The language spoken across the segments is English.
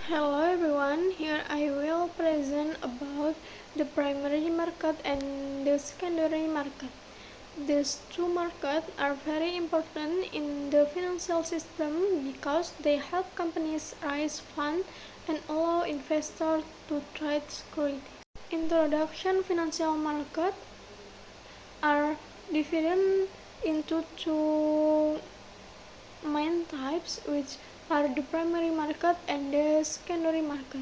Hello everyone, here I will present about the primary market and the secondary market. These two markets are very important in the financial system because they help companies raise funds and allow investors to trade securities. Introduction: financial markets are divided into two main types, which are the primary market and the secondary market.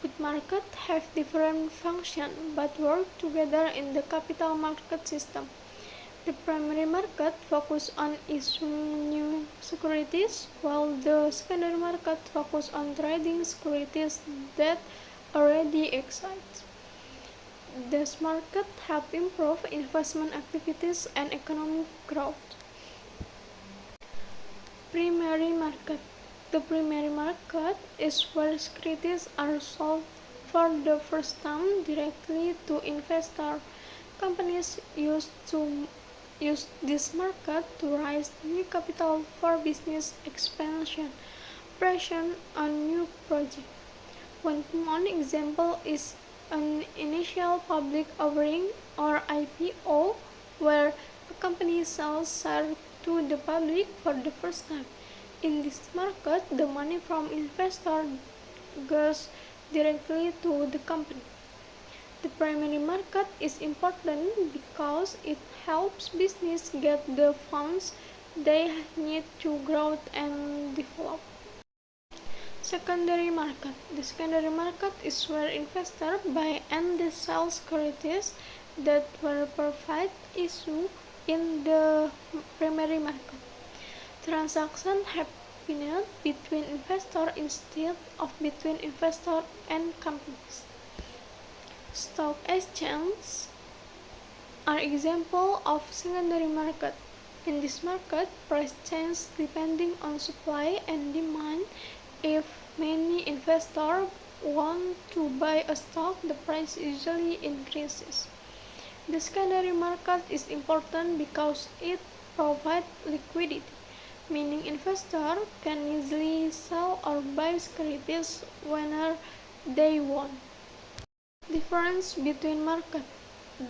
Both markets have different functions but work together in the capital market system. The primary market focuses on issuing new securities, while the secondary market focuses on trading securities that already exist. These markets help improve investment activities and economic growth. Primary market. The primary market is where securities are sold for the first time directly to investors. Companies use this market to raise new capital for business expansion, operation on new projects. One example is an initial public offering or IPO, where a company sells shares to the public for the first time. In this market, the money from investors goes directly to the company. The primary market is important because it helps business get the funds they need to grow and develop. Secondary market. The secondary market is where investors buy and sell securities that were private issued in the primary market. Transactions happen between investors instead of between investors and companies. Stock exchanges are examples of secondary market. In this market, price changes depending on supply and demand. If many investors want to buy a stock, the price usually increases. The secondary market is important because it provides liquidity, meaning investors can easily sell or buy securities whenever they want. Difference between markets.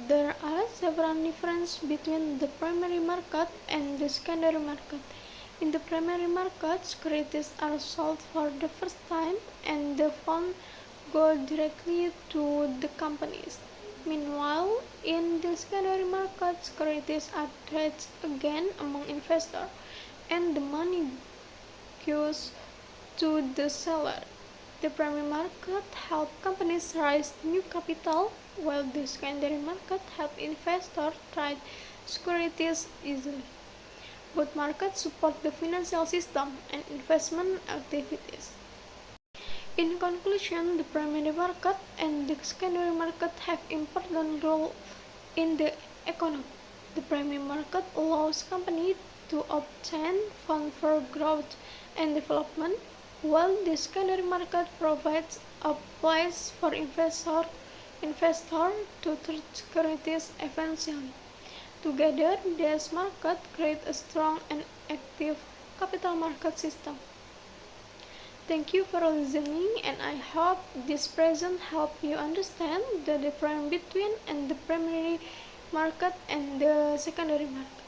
There are several differences between the primary market and the secondary market. In the primary market, securities are sold for the first time and the funds go directly to the companies. Meanwhile, in the secondary market, securities are traded again among investors, and the money goes to the seller. The primary market helps companies raise new capital, while the secondary market helps investors trade securities easily. Both markets support the financial system and investment activities. In conclusion, the primary market and the secondary market have important roles in the economy. The primary market allows companies to obtain funds for growth and development, while the secondary market provides a place for investors to trade securities eventually. Together, these markets create a strong and active capital market system. Thank you for listening, and I hope this present helped you understand the difference between the primary market and the secondary market.